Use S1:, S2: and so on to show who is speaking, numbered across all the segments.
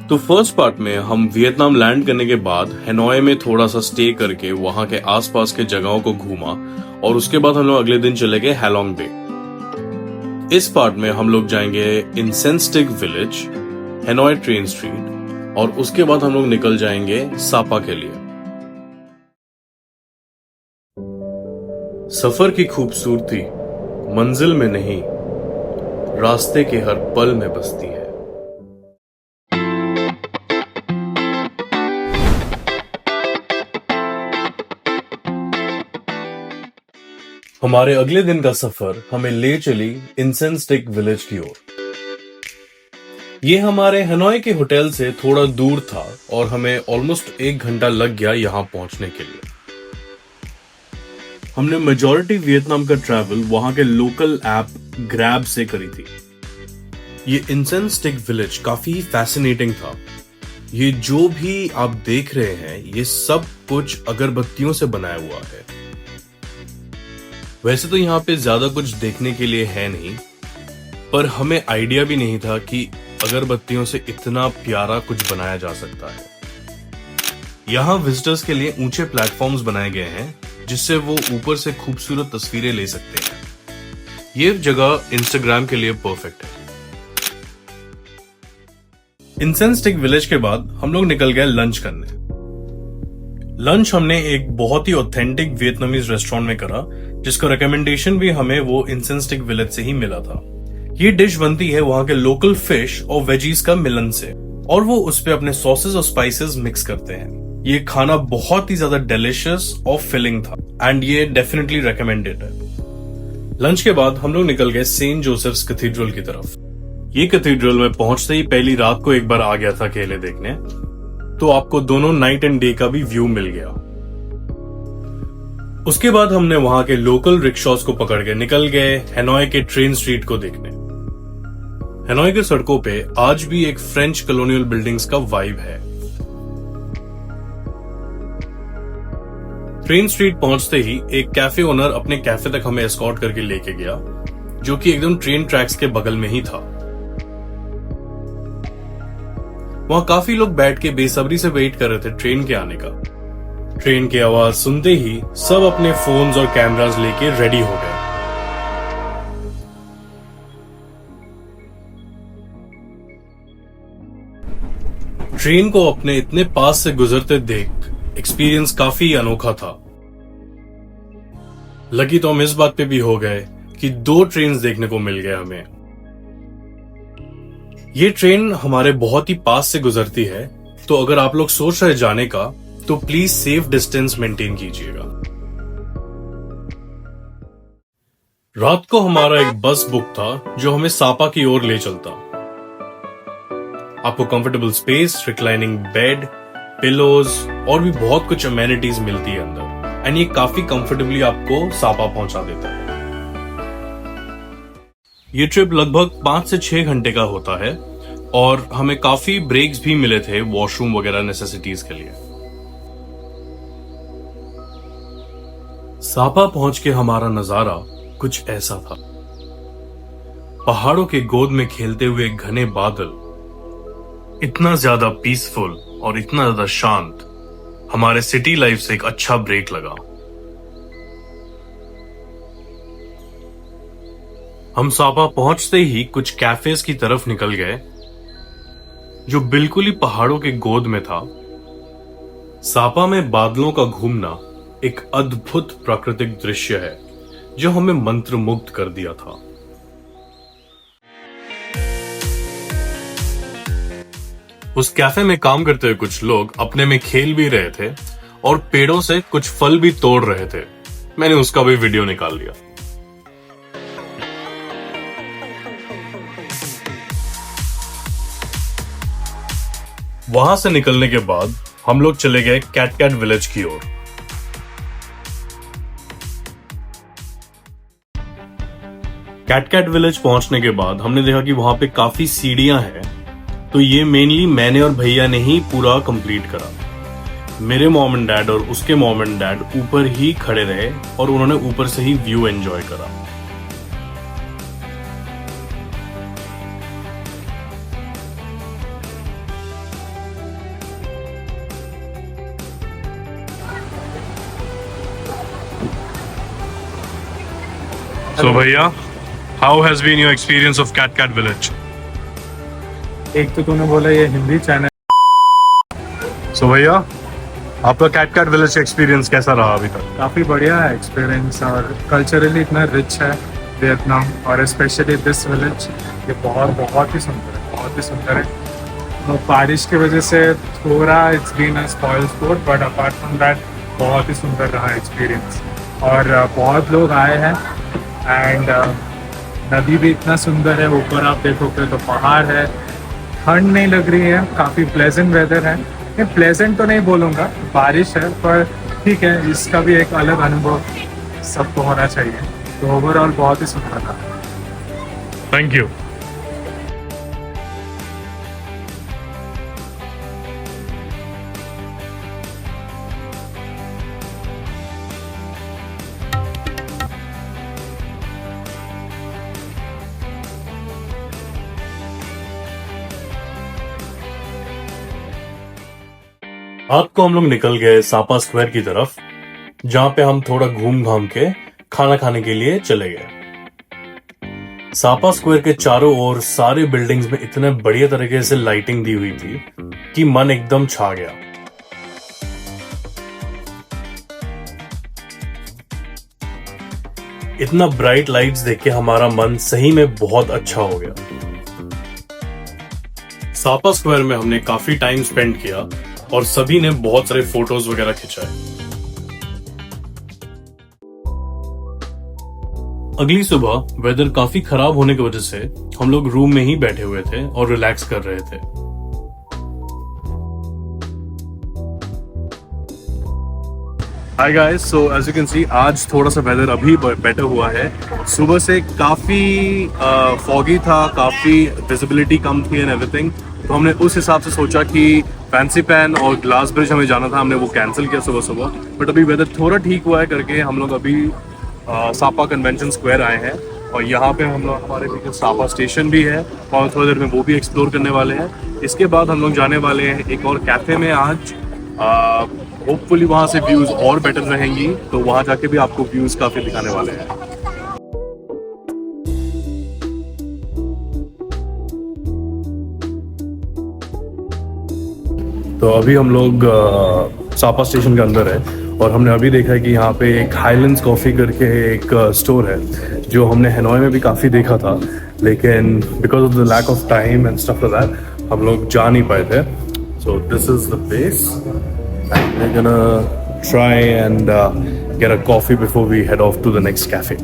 S1: तो first part में हम वियतनाम लैंड करने के बाद हैनोई में थोड़ा सा स्टे करके वहां के आसपास के जगहों को घूमा और उसके बाद हम लोग अगले दिन चले गए हैलोंग बे। इस पार्ट में हम लोग जाएंगे इंसेंस्टिक विलेज, हैनोई ट्रेन स्ट्रीट और उसके बाद हम लोग निकल जाएंगे सापा के लिए। सफर की खूबसूरती मंजिल में नहीं, रास्ते के हर पल में बसती है। हमारे अगले दिन का सफर हमें ले चली इंसेंस्टिक विलेज की ओर। ये हमारे हनोई के होटल से थोड़ा दूर था और हमें ऑलमोस्ट 1 घंटा लग गया यहां पहुंचने के लिए। हमने मेजॉरिटी वियतनाम का ट्रैवल वहां के लोकल ऐप ग्रैब से करी थी। ये इंसेंस्टिक विलेज काफी फैसिनेटिंग था। ये जो भी आप देख रहे हैं ये सब कुछ अगरबत्तियों से बनाया हुआ है। वैसे तो यहाँ पे ज्यादा कुछ देखने के लिए है नहीं, पर हमें आइडिया भी नहीं था कि अगरबत्तियों से इतना प्यारा कुछ बनाया जा सकता है। यहाँ विजिटर्स के लिए ऊंचे प्लेटफॉर्म्स बनाए गए हैं जिससे वो ऊपर से खूबसूरत तस्वीरें ले सकते हैं। ये जगह इंस्टाग्राम के लिए परफेक्ट है। इंसेंस्टिक विलेज के बाद हम लोग निकल गए लंच करने। लंच हमने एक बहुत ही ऑथेंटिक वियतनामीज रेस्टोरेंट में करा, जिसका रिकमेंडेशन भी हमें वो इंसेंस्टिक विलेज से ही मिला था। ये डिश बनती है वहां के लोकल फिश और वेजीज का मिलन से, और वो उस पे अपने सॉसेस और स्पाइसेस मिक्स करते हैं। ये खाना बहुत ही ज्यादा डिलिशियस और फिलिंग था एंड ये डेफिनेटली रिकमेंडेड है। लंच के बाद हम लोग निकल गए सेंट जोसेफ्स कैथेड्रल की तरफ। ये कैथेड्रल में पहुंचते ही पहली रात को एक बार आ गया था अकेले देखने, तो आपको दोनों नाइट एंड डे का भी व्यू मिल गया। उसके बाद हमने वहां के लोकल रिक्शास को पकड़ के निकल गए हैनोई के ट्रेन स्ट्रीट को देखने। हैनोई के सड़कों पे आज भी एक फ्रेंच कॉलोनियल बिल्डिंग्स का वाइब है। ट्रेन स्ट्रीट पहुंचते ही एक कैफे ओनर अपने कैफे तक हमें एस्कॉर्ट करके लेके गया, जो कि एकदम ट्रेन ट्रैक्स के बगल में ही था। वहां काफी लोग बैठ के बेसब्री से वेट कर रहे थे ट्रेन के आने का। ट्रेन की आवाज सुनते ही सब अपने फोन्स और कैमरास लेके रेडी हो गए। ट्रेन को अपने इतने पास से गुजरते देख एक्सपीरियंस काफी अनोखा था। लकी तो हम इस बात पे भी हो गए कि 2 ट्रेन देखने को मिल गए हमें। ये ट्रेन हमारे बहुत ही पास से गुजरती है, तो अगर आप लोग सोच रहे जाने का तो प्लीज सेफ डिस्टेंस मेंटेन कीजिएगा। रात को हमारा एक बस बुक था जो हमें सापा की ओर ले चलता। आपको comfortable space, reclining bed, pillows और भी बहुत कुछ अमेनिटीज मिलती है अंदर, एंड ये काफी कंफर्टेबली आपको सापा पहुंचा देता है। ये ट्रिप लगभग 5 से 6 घंटे का होता है और हमें काफी ब्रेक्स भी मिले थे वॉशरूम वगैरह नेसेसिटीज के लिए। सापा पहुंच के हमारा नजारा कुछ ऐसा था। पहाड़ों के गोद में खेलते हुए घने बादल, इतना ज्यादा पीसफुल और इतना ज्यादा शांत, हमारे सिटी लाइफ से एक अच्छा ब्रेक लगा। हम सापा पहुंचते ही कुछ कैफेज की तरफ निकल गए जो बिल्कुल ही पहाड़ों के गोद में था। सापा में बादलों का घूमना एक अद्भुत प्राकृतिक दृश्य है जो हमें मंत्रमुग्ध कर दिया था। उस कैफे में काम करते हुए कुछ लोग अपने में खेल भी रहे थे और पेड़ों से कुछ फल भी तोड़ रहे थे। मैंने उसका भी वीडियो निकाल लिया। वहां से निकलने के बाद हम लोग चले गए कैटकैट विलेज की ओर। कैटकैट विलेज पहुंचने के बाद हमने देखा कि वहां पे काफी सीढ़ियां हैं, तो ये मेनली मैंने और भैया ने ही पूरा कंप्लीट करा। मेरे मॉम एंड डैड और उसके मॉम एंड डैड ऊपर ही खड़े रहे और उन्होंने ऊपर से ही व्यू एंजॉय करा। So भैया, how has been your experience of Cat Cat Village?
S2: एक तो तूने बोला ये हिंदी चैनल,
S1: So भैया, आपका कैट कैट विलेज एक्सपीरियंस कैसा रहा अभी तक?
S2: काफ़ी बढ़िया है एक्सपीरियंस और कल्चरली इतना रिच है वियतनाम, और स्पेशली दिस विलेज ये बहुत बहुत ही सुंदर है, बहुत ही सुंदर है। तो बारिश की वजह से थोड़ा it's been a spoil spot, but apart from that बहुत ही सुंदर रहा एक्सपीरियंस। और बहुत लोग आए हैं एंड नदी भी इतना सुंदर है, ऊपर आप देखोगे तो पहाड़ है, ठंड नहीं लग रही है, काफ़ी प्लेजेंट वेदर है। नहीं प्लेजेंट तो नहीं बोलूँगा, बारिश है, पर ठीक है, इसका भी एक अलग अनुभव सबको होना चाहिए। तो ओवरऑल बहुत ही सुंदर था।
S1: Thank you. रात को हम लोग निकल गए सापा स्क्वायर की तरफ, जहां पे हम थोड़ा घूम घाम के खाना खाने के लिए चले गए। सापा स्क्वायर के चारों ओर सारे बिल्डिंग्स में इतने बढ़िया तरीके से लाइटिंग दी हुई थी कि मन एकदम छा गया। इतना ब्राइट लाइट्स देख के हमारा मन सही में बहुत अच्छा हो गया। सापा स्क्वायर में हमने काफी टाइम स्पेंड किया और सभी ने बहुत सारे फोटोज वगैरह खिंचाए। अगली सुबह वेदर काफी खराब होने की वजह से हम लोग रूम में ही बैठे हुए थे और रिलैक्स कर रहे थे। Hi guys, so as you can see आज थोड़ा सा वेदर अभी बेटर हुआ है। सुबह से काफी फॉगी था, काफी विजिबिलिटी कम थी एंड एवरीथिंग, तो हमने उस हिसाब से सोचा कि फैंसी पैन और ग्लास ब्रिज हमें जाना था, हमने वो कैंसिल किया सुबह सुबह। बट अभी वेदर थोड़ा ठीक हुआ है करके हम लोग अभी सापा कन्वेंशन स्क्वायर आए हैं, और यहाँ पे हम लोग हमारे पीछे सापा स्टेशन भी है और थोड़ी देर में वो भी एक्सप्लोर करने वाले हैं। इसके बाद हम लोग जाने वाले हैं एक और कैफे में आज। होपफुली वहाँ से व्यूज और बेटर रहेंगी, तो वहाँ जाके भी आपको व्यूज काफी दिखाने वाले हैं। तो अभी हम लोग सापा स्टेशन के अंदर है और हमने अभी देखा है कि यहाँ पे एक हाईलैंड्स कॉफ़ी करके एक स्टोर है, जो हमने हनोई में भी काफ़ी देखा था, लेकिन because of the lack of time and stuff like that हम लोग जा नहीं पाए थे। So this is the place and we are gonna try and get a coffee before we head off to the next cafe.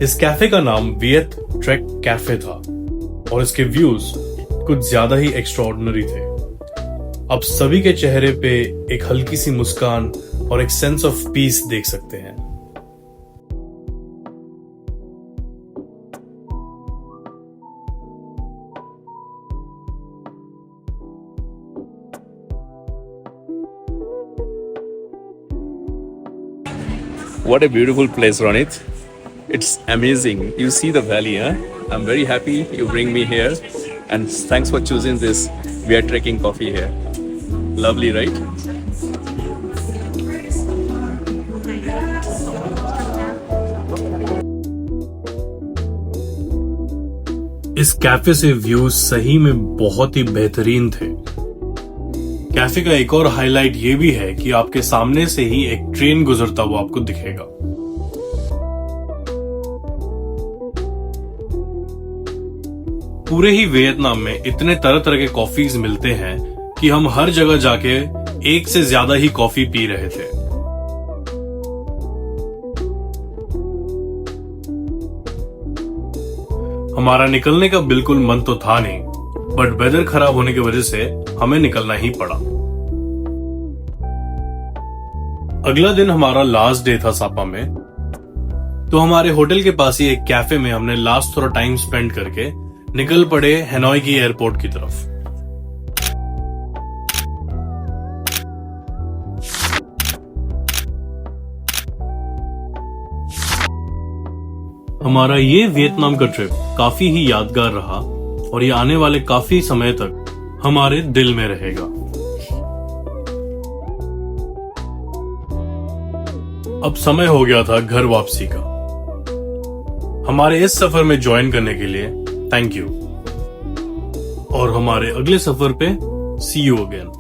S1: इस cafe का नाम वियत track cafe था और इसके व्यूज कुछ ज्यादा ही एक्स्ट्राऑर्डिनरी थे। आप सभी के चेहरे पे एक हल्की सी मुस्कान और एक सेंस ऑफ पीस देख सकते हैं।
S3: What a beautiful place, Ronit. It's amazing. You see the valley, huh? I'm very happy you bring me here, and thanks for choosing this We're Trekking coffee here. Lovely, right?
S1: इस cafe से views सही में बहुत ही बेहतरीन थे। Cafe का एक और हाईलाइट ये भी है कि आपके सामने से ही एक ट्रेन गुजरता हुआ आपको दिखेगा। पूरे ही वियतनाम में इतने तरह तरह के कॉफीज मिलते हैं कि हम हर जगह जाके एक से ज्यादा ही कॉफी पी रहे थे। हमारा निकलने का बिल्कुल मन तो था नहीं, बट वेदर खराब होने की वजह से हमें निकलना ही पड़ा। अगला दिन हमारा लास्ट डे था सापा में, तो हमारे होटल के पास ही एक कैफे में हमने लास्ट थोड़ा टाइम स्पेंड करके निकल पड़े हनोई की एयरपोर्ट की तरफ। हमारा ये वियतनाम का ट्रिप काफी ही यादगार रहा और ये आने वाले काफी समय तक हमारे दिल में रहेगा। अब समय हो गया था घर वापसी का। हमारे इस सफर में ज्वाइन करने के लिए थैंक यू, और हमारे अगले सफर पे सी यू अगेन।